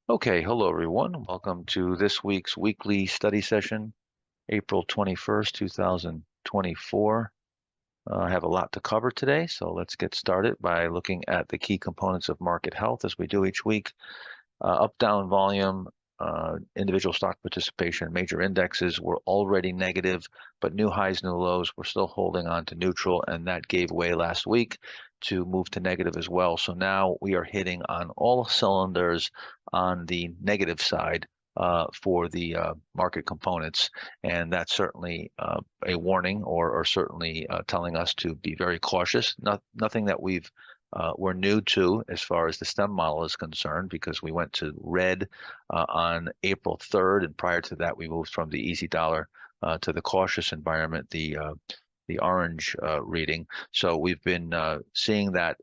Okay, hello everyone. Welcome to this week's weekly study session, April 21st, 2024. I have a lot to cover today, so let's get started by looking at the key components of market health as we do each week. Up, down volume, individual stock participation, major indexes were already negative, but new highs, new lows, we're still holding on to neutral, and that gave way last week to move to negative as well. So now we are hitting on all cylinders on the negative side for the market components, and that's certainly a warning or certainly telling us to be very cautious. Nothing that we're new to as far as the STEM model is concerned, because we went to red on April 3rd, and prior to that, we moved from the easy dollar to the cautious environment, the orange reading. So we've been seeing that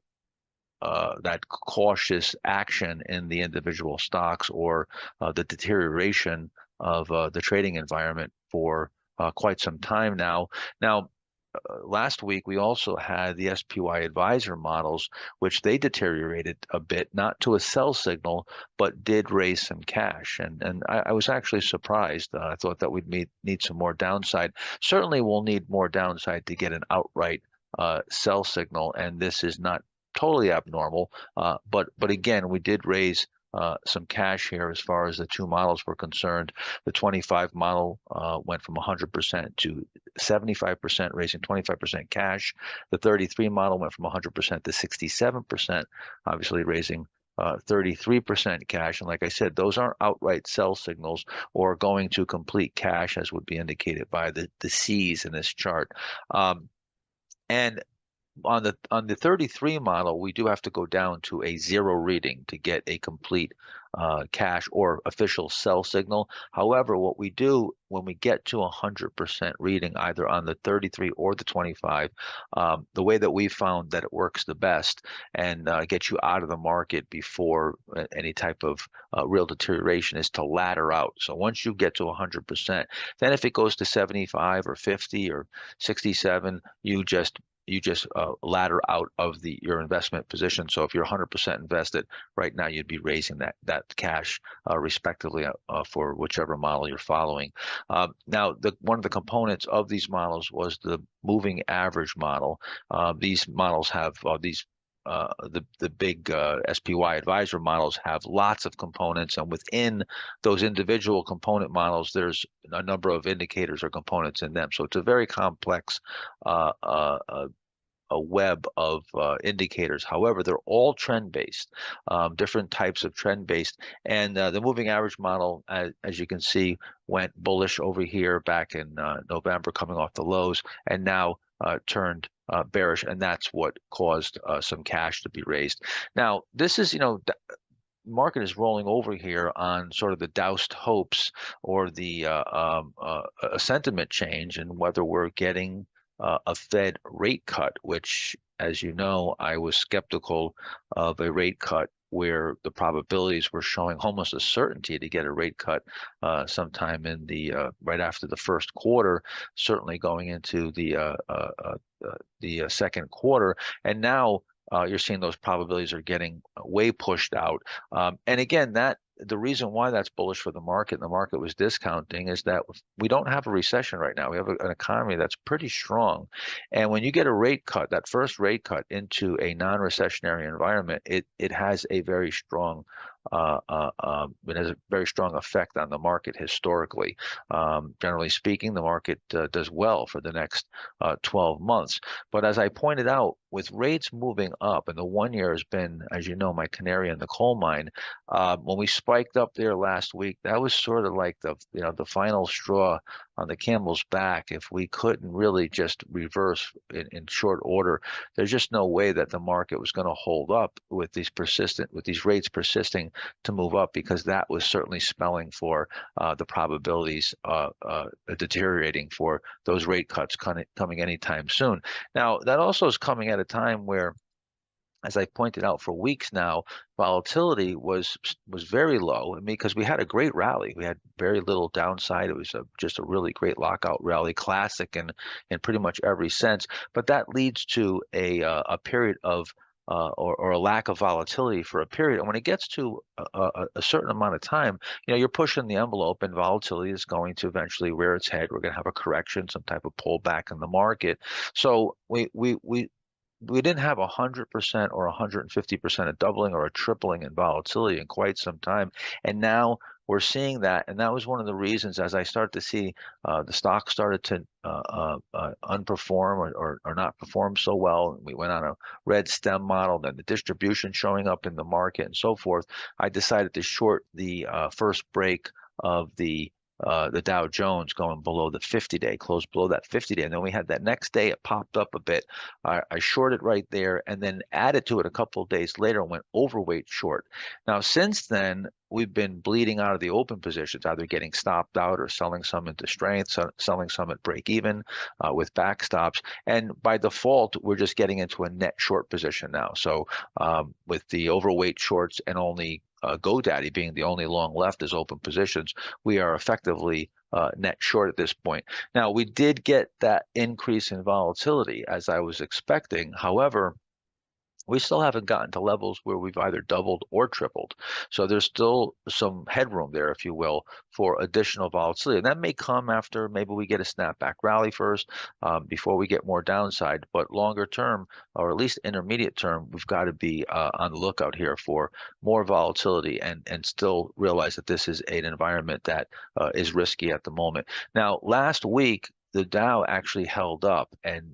cautious action in the individual stocks or the deterioration of the trading environment for quite some time now. Now, last week we also had the SPY advisor models, which they deteriorated a bit, not to a sell signal, but did raise some cash. And I was actually surprised. I thought that we'd need some more downside. Certainly we'll need more downside to get an outright sell signal, and this is not totally abnormal. But again, we did raise some cash here as far as the two models were concerned. The 25 model went from 100% to 75%, raising 25% cash. The 33 model went from 100% to 67%, obviously raising 33% cash. And like I said, those aren't outright sell signals or going to complete cash, as would be indicated by the C's in this chart. And on the 33 model, we do have to go down to a zero reading to get a complete cash or official sell signal. However, what we do when we get to 100% reading, either on the 33 or the 25, the way that we found that it works the best and gets you out of the market before any type of real deterioration is to ladder out. So once you get to 100%, then if it goes to 75 or 50 or 67, you just ladder out of your investment position. So if you're 100% invested right now, you'd be raising that cash respectively for whichever model you're following. Now, one of the components of these models was the moving average model. These models have the big SPY advisor models have lots of components, and within those individual component models, there's a number of indicators or components in them. So it's a very complex uh, uh, uh, a web of indicators. However, they're all trend-based, different types of trend-based. And the moving average model, as you can see, went bullish over here back in November, coming off the lows, and now turned bearish, and that's what caused some cash to be raised. Now, this is, market is rolling over here on sort of the doused hopes or the a sentiment change, and whether we're getting a Fed rate cut, which, as you know, I was skeptical of a rate cut where the probabilities were showing almost a certainty to get a rate cut sometime in the right after the first quarter, certainly going into the second quarter, and now you're seeing those probabilities are getting way pushed out. And again, that the reason why that's bullish for the market, and the market was discounting, is that we don't have a recession right now. We have an economy that's pretty strong. And when you get a rate cut, that first rate cut into a non-recessionary environment, it has a very strong it has a very strong effect on the market historically. Generally speaking, the market does well for the next 12 months. But as I pointed out, with rates moving up, and the 1 year has been, as you know, my canary in the coal mine. When we spiked up there last week, that was sort of like the final straw on the camel's back. If we couldn't really just reverse in short order, there's just no way that the market was going to hold up with these rates persisting to move up, because that was certainly spelling for the probabilities deteriorating for those rate cuts coming anytime soon. Now, that also is coming at a time where, as I pointed out for weeks now, volatility was very low. I mean, because we had a great rally, we had very little downside. It was just a really great lockout rally, classic in pretty much every sense. But that leads to a period of or a lack of volatility for a period. And when it gets to a certain amount of time, you're pushing the envelope, and volatility is going to eventually rear its head. We're going to have a correction, some type of pullback in the market. So we didn't have 100% or 150% a doubling or a tripling in volatility in quite some time. And now we're seeing that. And that was one of the reasons, as I started to see the stock started to unperform or not perform so well. We went on a red stem model, then the distribution showing up in the market and so forth. I decided to short the first break of the Dow Jones going below the 50-day, closed below that 50-day. And then we had that next day, it popped up a bit. I shorted right there and then added to it a couple of days later and went overweight short. Now, since then, we've been bleeding out of the open positions, either getting stopped out or selling some into strength, selling some at break even with backstops. And by default, we're just getting into a net short position now. So with the overweight shorts and only GoDaddy being the only long left as open positions, we are effectively net short at this point. Now, we did get that increase in volatility as I was expecting. However, we still haven't gotten to levels where we've either doubled or tripled. So there's still some headroom there, if you will, for additional volatility. And that may come after maybe we get a snapback rally first before we get more downside. But longer term, or at least intermediate term, we've got to be on the lookout here for more volatility and still realize that this is an environment that is risky at the moment. Now, last week, the Dow actually held up and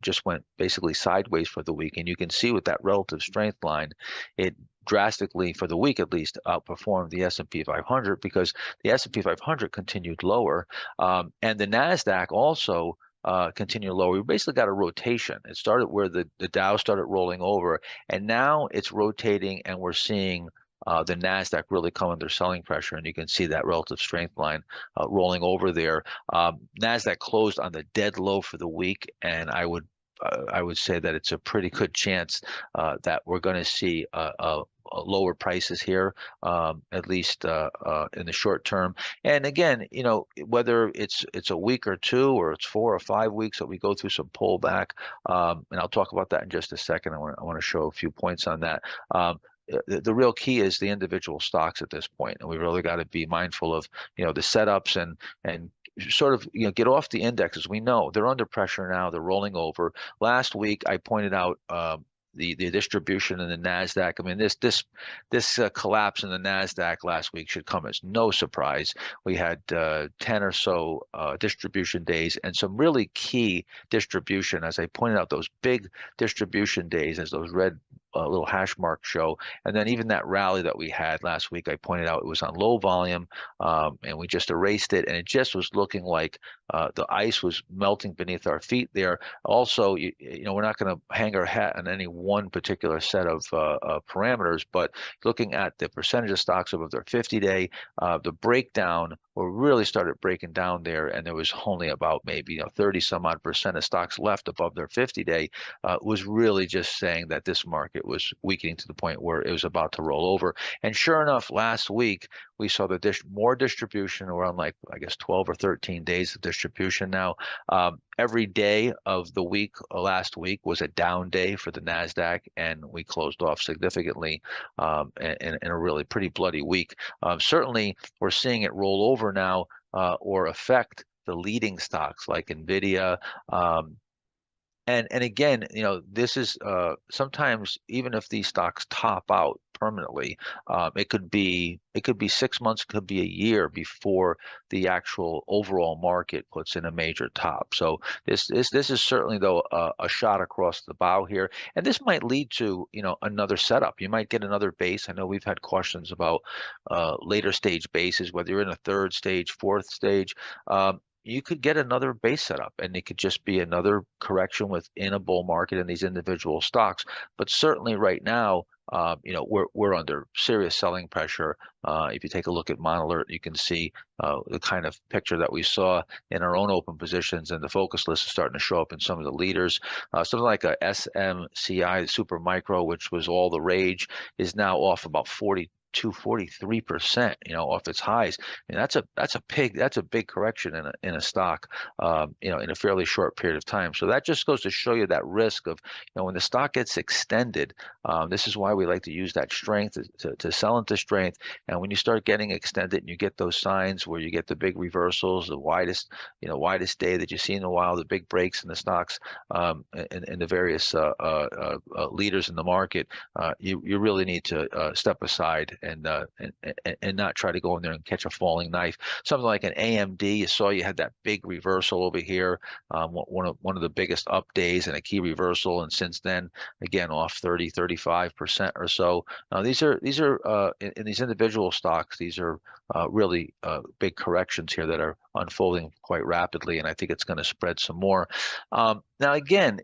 just went basically sideways for the week. And you can see with that relative strength line, it drastically, for the week at least, outperformed the S&P 500 because the S&P 500 continued lower. And the NASDAQ also continue lower. We basically got a rotation. It started where the Dow started rolling over, and now it's rotating, and we're seeing the NASDAQ really come under selling pressure, and you can see that relative strength line rolling over there. NASDAQ closed on the dead low for the week, and I would say that it's a pretty good chance that we're going to see lower prices here, at least in the short term. And again, whether it's a week or two, or it's 4 or 5 weeks that we go through some pullback, and I'll talk about that in just a second. I want to show a few points on that. The real key is the individual stocks at this point, and we really got to be mindful of the setups and sort of get off the indexes. We know they're under pressure now. They're rolling over. Last week I pointed out the distribution in the NASDAQ. I mean, this collapse in the NASDAQ last week should come as no surprise. We had 10 or so distribution days and some really key distribution, as I pointed out, those big distribution days, as those red little hash marks show. And then even that rally that we had last week, I pointed out it was on low volume, and we just erased it, and it just was looking like the ice was melting beneath our feet there. Also, we're not going to hang our hat on any one particular set of parameters, but looking at the percentage of stocks above their 50-day, the breakdown, we really started breaking down there, and there was only about maybe 30 some odd percent of stocks left above their 50-day, was really just saying that this market was weakening to the point where it was about to roll over. And sure enough, last week we saw more distribution. We're on like, I guess, 12 or 13 days of distribution now. Every day of the week last week was a down day for the NASDAQ, and we closed off significantly in a really pretty bloody week. Certainly, we're seeing it roll over now or affect the leading stocks like NVIDIA. And again, this is sometimes, even if these stocks top out permanently, it could be 6 months, could be a year before the actual overall market puts in a major top. So this is certainly, though, a shot across the bow here, and this might lead to another setup. You might get another base. I know we've had questions about later stage bases, whether you're in a third stage, fourth stage. You could get another base setup, and it could just be another correction within a bull market in these individual stocks. But certainly right now, we're under serious selling pressure. If you take a look at Monalert, you can see the kind of picture that we saw in our own open positions, and the focus list is starting to show up in some of the leaders. Something like a SMCI Super Micro, which was all the rage, is now off about 40 243%, off its highs. And that's a big correction in a stock, in a fairly short period of time. So that just goes to show you that risk of, when the stock gets extended, this is why we like to use that strength to sell into strength. And when you start getting extended and you get those signs where you get the big reversals, the widest day that you see in a while, the big breaks in the stocks, and the various leaders in the market, you really need to step aside and not try to go in there and catch a falling knife. Something like an AMD, you saw you had that big reversal over here, one of the biggest up days and a key reversal, and since then again off 35% or so. These are in these individual stocks, these are really big corrections here that are unfolding quite rapidly, and I think it's going to spread some more. Now again,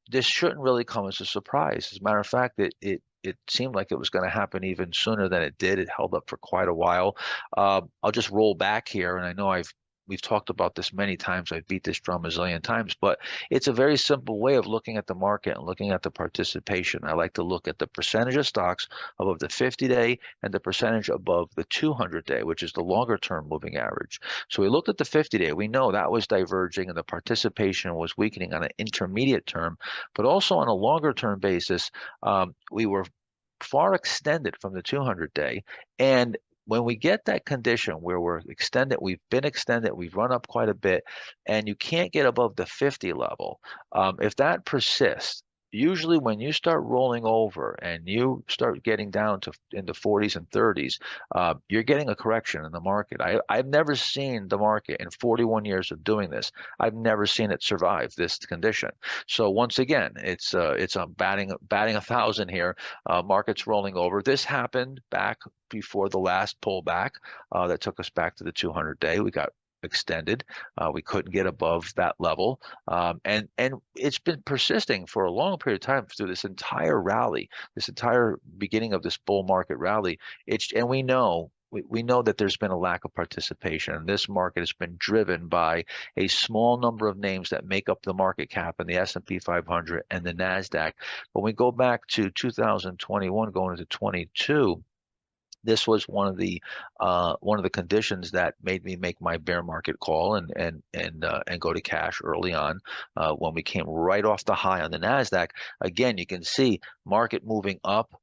this shouldn't really come as a surprise. As a matter of fact, it seemed like it was going to happen even sooner than it did. It held up for quite a while. I'll just roll back here, and I know we've talked about this many times. I've beat this drum a zillion times, but it's a very simple way of looking at the market and looking at the participation. I like to look at the percentage of stocks above the 50-day and the percentage above the 200-day, which is the longer term moving average. So we looked at the 50-day. We know that was diverging and the participation was weakening on an intermediate term, but also on a longer term basis, we were far extended from the 200-day. And when we get that condition where we've been extended, we've run up quite a bit, and you can't get above the 50 level, if that persists, usually when you start rolling over and you start getting down to in the 40s and 30s, you're getting a correction in the market. I've never seen the market in 41 years of doing this. I've never seen it survive this condition. So once again, it's a batting 1,000 here. Markets rolling over. This happened back before the last pullback that took us back to the 200-day. We got extended. We couldn't get above that level. And it's been persisting for a long period of time through this entire rally, this entire beginning of this bull market rally. And we know that there's been a lack of participation, and this market has been driven by a small number of names that make up the market cap in the S&P 500 and the NASDAQ. When we go back to 2021, going into 22, this was one of the conditions that made me make my bear market call and go to cash early on when we came right off the high on the NASDAQ. Again, you can see market moving up,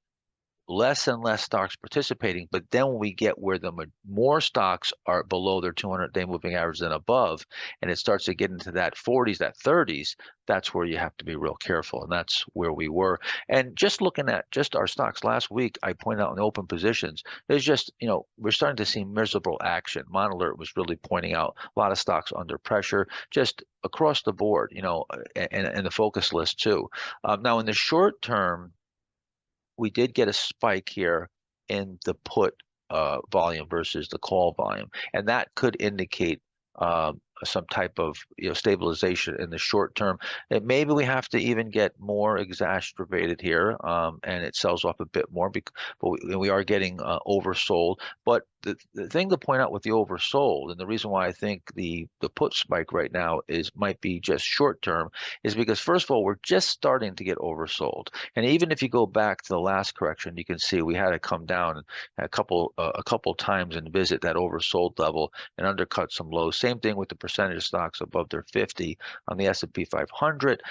less and less stocks participating. But then when we get where the more stocks are below their 200-day moving average than above, and it starts to get into that 40s, that 30s, that's where you have to be real careful. And that's where we were. And just looking at just our stocks last week, I pointed out in open positions, there's just, we're starting to see miserable action. Monalert was really pointing out a lot of stocks under pressure, just across the board, and the focus list too. Now in the short term, we did get a spike here in the put volume versus the call volume, and that could indicate some type of stabilization in the short term. And maybe we have to even get more exacerbated here, and it sells off a bit more, but we are getting oversold. But the thing to point out with the oversold, and the reason why I think the put spike right now might be just short term, is because first of all, we're just starting to get oversold. And even if you go back to the last correction, you can see we had to come down a couple times and visit that oversold level and undercut some lows. Same thing with the percentage of stocks above their 50 on the S&P 500,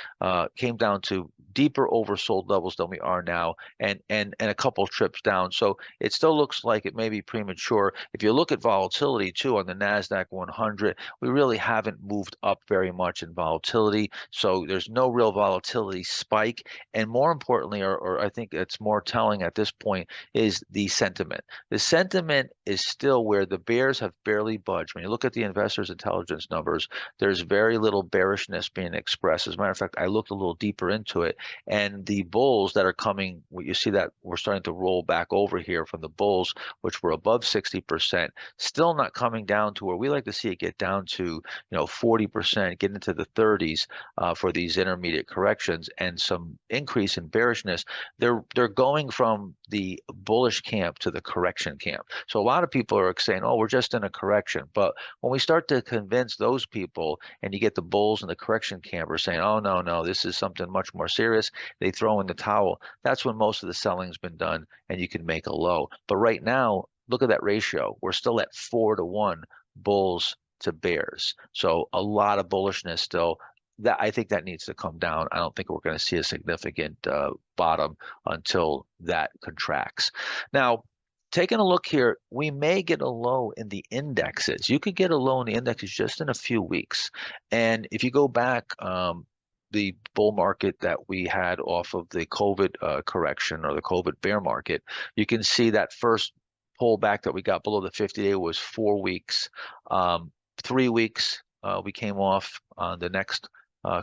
came down to deeper oversold levels than we are now, and a couple trips down. So it still looks like it may be premature. If you look at volatility too on the NASDAQ 100, we really haven't moved up very much in volatility. So there's no real volatility spike. And more importantly, or I think it's more telling at this point, is the sentiment. The sentiment is still where the bears have barely budged. When you look at the investors' intelligence numbers, there's very little bearishness being expressed. As a matter of fact, I looked a little deeper into it, and the bulls that are coming, you see that we're starting to roll back over here from the bulls, which were above 60%, still not coming down to where we like to see it get down to 40%, get into the 30s for these intermediate corrections, and some increase in bearishness. They're going from the bullish camp to the correction camp. So a lot of people are saying, oh, we're just in a correction. But when we start to convince those people, and you get the bulls and the correction campers saying, oh, no, no, this is something much more serious. They throw in the towel. That's when most of the selling's been done, and you can make a low. But right now, look at that ratio. We're still at 4-to-1 bulls to bears. So a lot of bullishness still. That I think that needs to come down. I don't think we're going to see a significant bottom until that contracts. Now, taking a look here, we may get a low in the indexes. You could get a low in the indexes just in a few weeks. And if you go back, the bull market that we had off of the COVID correction or the COVID bear market, you can see that first pullback that we got below the 50-day was 4 weeks. 3 weeks, we came off on the next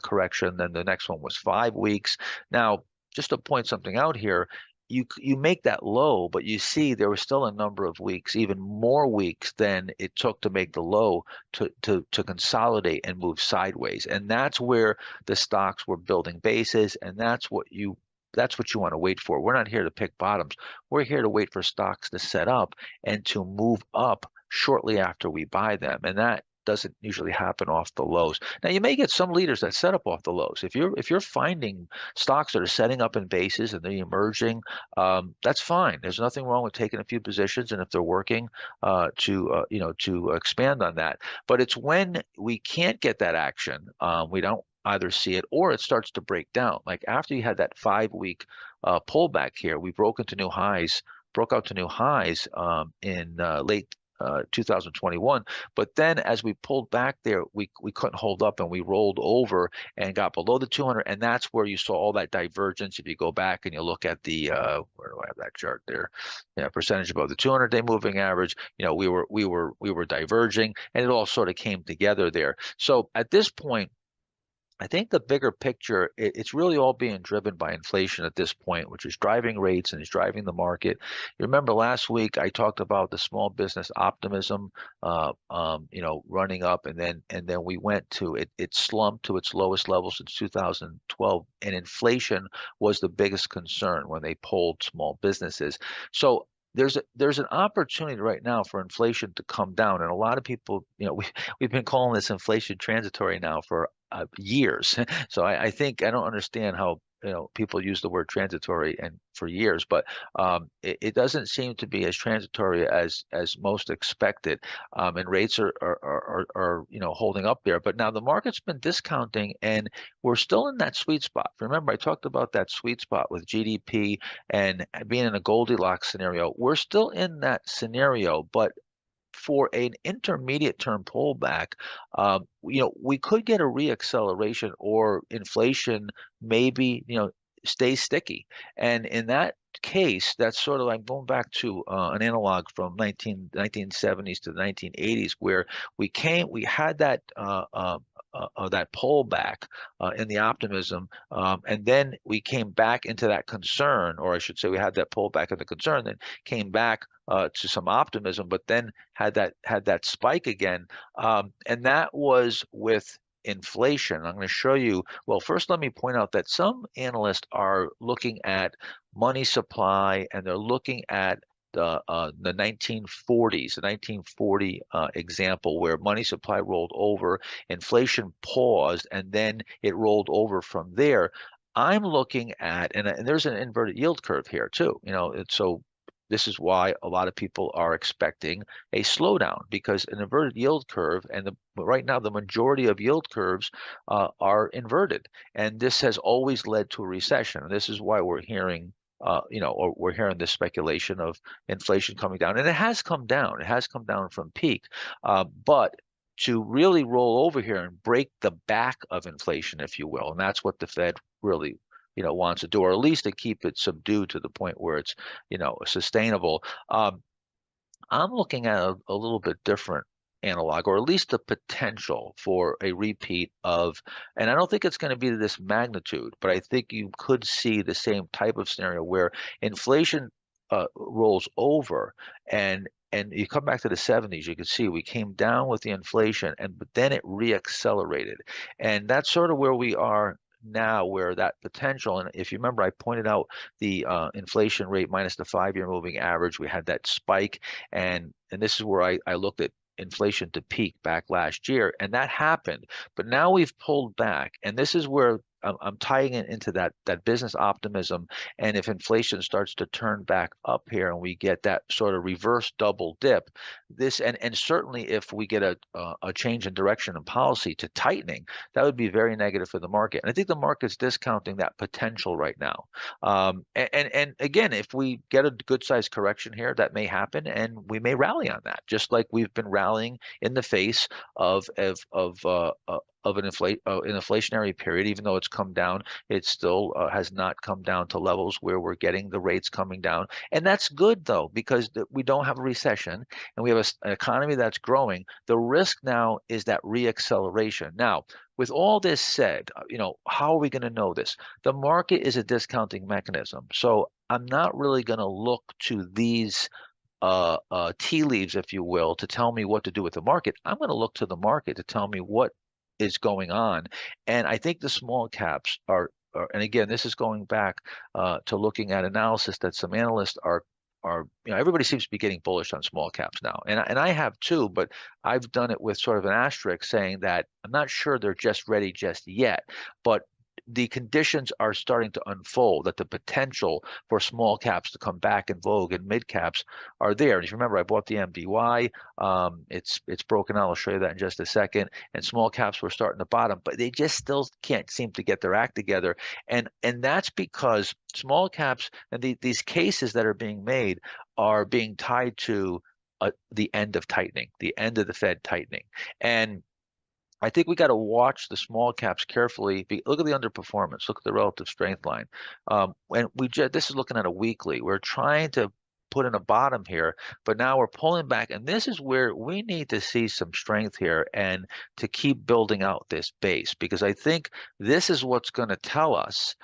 correction. Then the next one was 5 weeks. Now, just to point something out here, you make that low, but you see there was still a number of weeks, even more weeks than it took to make the low to consolidate and move sideways. And that's where the stocks were building bases, and that's what you want to wait for. We're not here to pick bottoms. We're here to wait for stocks to set up and to move up shortly after we buy them. And that doesn't usually happen off the lows. Now you may get some leaders that set up off the lows. If you're finding stocks that are setting up in bases and they're emerging, that's fine. There's nothing wrong with taking a few positions, and if they're working, to expand on that. But it's when we can't get that action, we don't either see it or it starts to break down. Like after you had that 5-week pullback here, we broke out to new highs in late 2021. But then as we pulled back there, we couldn't hold up and we rolled over and got below the 200. And that's where you saw all that divergence. If you go back and you look at the, where do I have that chart there? Yeah, percentage above the 200-day moving average, we were diverging, and it all sort of came together there. So at this point, I think the bigger picture, it's really all being driven by inflation at this point, which is driving rates and is driving the market. You remember last week I talked about the small business optimism, running up, and then we went to it. It slumped to its lowest level since 2012, and inflation was the biggest concern when they polled small businesses. So there's an opportunity right now for inflation to come down, and a lot of people, we've been calling this inflation transitory now for years. So I think I don't understand how people use the word transitory and for years, but it doesn't seem to be as transitory as most expected, and rates are holding up there. But now the market's been discounting, and we're still in that sweet spot. Remember, I talked about that sweet spot with GDP and being in a Goldilocks scenario. We're still in that scenario, but for an intermediate term pullback, we could get a reacceleration, or inflation maybe, stay sticky. And in that case, that's sort of like going back to an analog from 1970s to the 1980s, where we had that that pullback in the optimism, and then we came back into that concern, or I should say, we had that pullback in the concern, then came back to some optimism, but then had that spike again, and that was with inflation. I'm going to show you. Well, first, let me point out that some analysts are looking at money supply, and they're looking at the 1940s, the 1940 example, where money supply rolled over, inflation paused, and then it rolled over from there. I'm looking at, and there's an inverted yield curve here too. So this is why a lot of people are expecting a slowdown, because an inverted yield curve, and right now the majority of yield curves are inverted, and this has always led to a recession. And this is why we're hearing or we're hearing this speculation of inflation coming down, and it has come down. It has come down from peak, but to really roll over here and break the back of inflation, if you will, and that's what the Fed really wants to do, or at least to keep it subdued to the point where it's sustainable. I'm looking at a little bit different analog, or at least the potential for a repeat of, and I don't think it's going to be to this magnitude, but I think you could see the same type of scenario where inflation rolls over, and you come back to the 70s, you can see we came down with the inflation, but then it reaccelerated, and that's sort of where we are now, where that potential. And if you remember, I pointed out the inflation rate minus the 5-year moving average. We had that spike, and this is where I looked at inflation to peak back last year, and that happened. But now we've pulled back, and this is where I'm tying it into that business optimism. And if inflation starts to turn back up here, and we get that sort of reverse double dip, this and certainly if we get a change in direction and policy to tightening, that would be very negative for the market. And I think the market's discounting that potential right now. And again, if we get a good sized correction here, that may happen, and we may rally on that, just like we've been rallying in the face of an inflationary period. Even though it's come down, it still has not come down to levels where we're getting the rates coming down. And that's good, though, because we don't have a recession and we have an economy that's growing. The risk now is that reacceleration. Now, with all this said, how are we going to know this? The market is a discounting mechanism. So I'm not really going to look to these tea leaves, if you will, to tell me what to do with the market. I'm going to look to the market to tell me what is going on. And I think the small caps and again, this is going back to looking at analysis that some analysts are, everybody seems to be getting bullish on small caps now. And I have too, but I've done it with sort of an asterisk saying that I'm not sure they're just ready just yet. But the conditions are starting to unfold, that the potential for small caps to come back in vogue and mid caps are there. And if you remember, I bought the MDY. It's broken out. I'll show you that in just a second. And small caps were starting to bottom, but they just still can't seem to get their act together. And that's because small caps and these cases that are being made are being tied to the end of tightening, the end of the Fed tightening. And I think we got to watch the small caps carefully. Look at the underperformance. Look at the relative strength line. And this is looking at a weekly. We're trying to put in a bottom here, but now we're pulling back, and this is where we need to see some strength here and to keep building out this base, because I think this is what's going to tell us.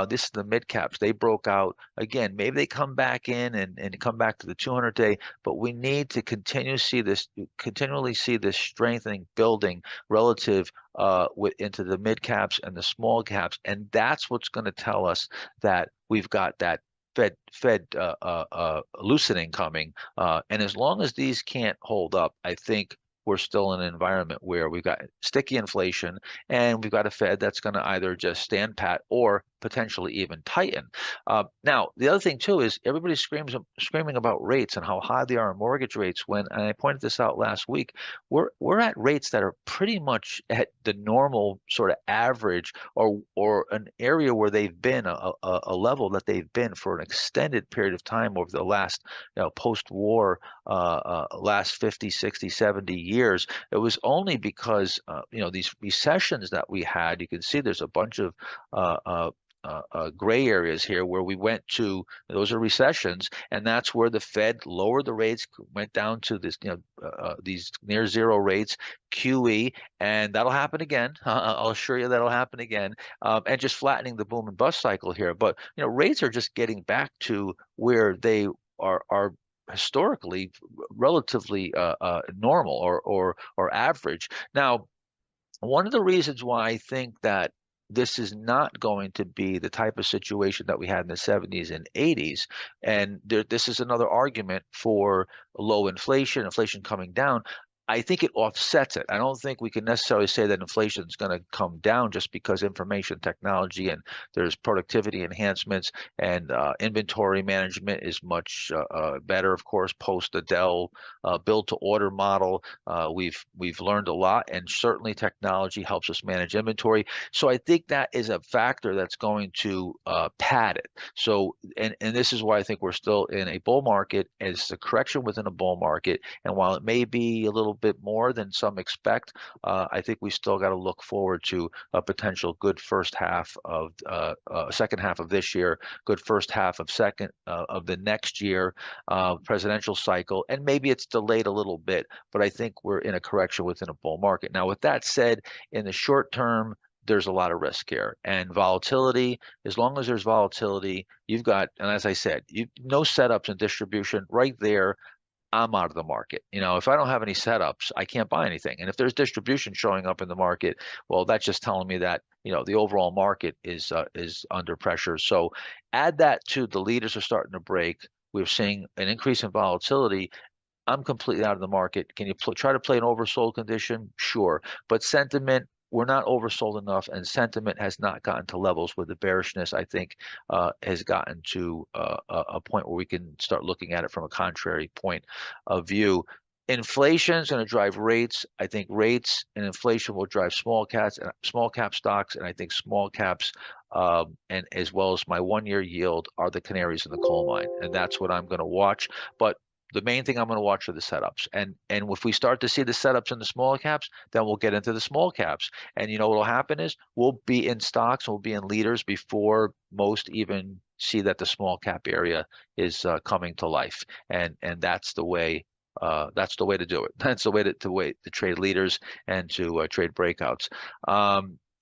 This is the mid caps. They broke out again. Maybe they come back in and come back to the 200-day, but we need to continually see this strengthening building relative into the mid caps and the small caps, and that's what's going to tell us that we've got that Fed loosening coming. And as long as these can't hold up, I think we're still in an environment where we've got sticky inflation and we've got a Fed that's going to either just stand pat or potentially even tighten. Now, the other thing too is everybody's screaming about rates and how high they are in mortgage rates. And I pointed this out last week, we're at rates that are pretty much at the normal sort of average, or an area where they've been a level that they've been for an extended period of time over the last post-war last 50, 60, 70 years. It was only because these recessions that we had. You can see there's a bunch of gray areas here where we went to, those are recessions, and that's where the Fed lowered the rates, went down to this, these near zero rates, QE, and that'll happen again. I'll assure you that'll happen again, and just flattening the boom and bust cycle here. But rates are just getting back to where they are historically relatively normal or average. Now, one of the reasons why I think that this is not going to be the type of situation that we had in the 70s and 80s, and this is another argument for low inflation coming down. I think it offsets it. I don't think we can necessarily say that inflation is going to come down just because information technology and there's productivity enhancements and inventory management is much better, of course, post the Dell build to order model. We've learned a lot, and certainly technology helps us manage inventory. So I think that is a factor that's going to pad it. So and this is why I think we're still in a bull market. It's a correction within a bull market, and while it may be a little bit more than some expect, I think we still got to look forward to a potential good first half of second half of this year, good first half of of the next year presidential cycle, and maybe it's delayed a little bit, but I think we're in a correction within a bull market. Now, with that said, in the short term, there's a lot of risk here, and volatility. As long as there's volatility, you've got, and as I said, no setups and distribution right there. I'm out of the market. If I don't have any setups, I can't buy anything. And if there's distribution showing up in the market, well, that's just telling me that, the overall market is under pressure. So add that to the leaders are starting to break. We're seeing an increase in volatility. I'm completely out of the market. Can you try to play an oversold condition? Sure. But sentiment, we're not oversold enough, and sentiment has not gotten to levels where the bearishness, I think, has gotten to a point where we can start looking at it from a contrary point of view. Inflation is going to drive rates. I think rates and inflation will drive small cap stocks, and I think small caps, and as well as my 1 year yield are the canaries in the coal mine, and that's what I'm going to watch. But the main thing I'm going to watch are the setups. And if we start to see the setups in the small caps, then we'll get into the small caps. And you know what will happen is we'll be in stocks, we'll be in leaders before most even see that the small cap area is coming to life. And that's the way to do it. That's the way to trade leaders and to trade breakouts.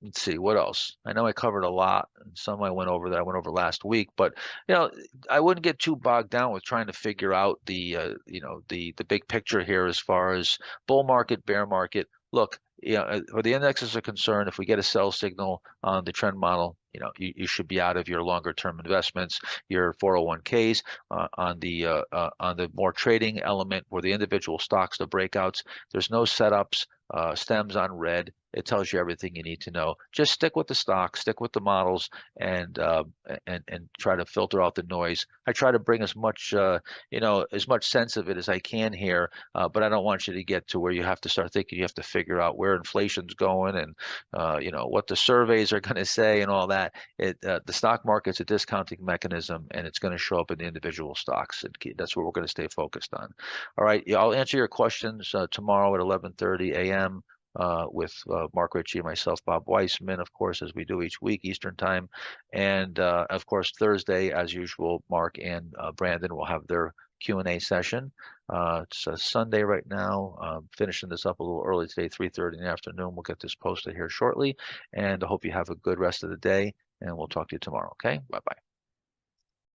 Let's see what else. I know I covered a lot, and some I went over that I went over last week, but you know, I wouldn't get too bogged down with trying to figure out the big picture here as far as bull market, bear market. Look, where the indexes are concerned, if we get a sell signal on the trend model, you should be out of your longer term investments, your 401ks, on the more trading element where the individual stocks, the breakouts. There's no setups. Stems on red. It tells you everything you need to know. Just stick with the stock, stick with the models, and try to filter out the noise. I try to bring as much as much sense of it as I can here, but I don't want you to get to where you have to start thinking you have to figure out where inflation's going and what the surveys are going to say and all that. The stock market's a discounting mechanism, and it's going to show up in the individual stocks, and that's what we're going to stay focused on. All right, yeah, I'll answer your questions tomorrow at 11:30 a.m. With Mark Ritchie and myself, Bob Weissman, of course, as we do each week, Eastern Time. And of course, Thursday, as usual, Mark and Brandon will have their Q&A session. It's a Sunday right now. Finishing this up a little early today, 3:30 in the afternoon. We'll get this posted here shortly. And I hope you have a good rest of the day, and we'll talk to you tomorrow. Okay? Bye-bye.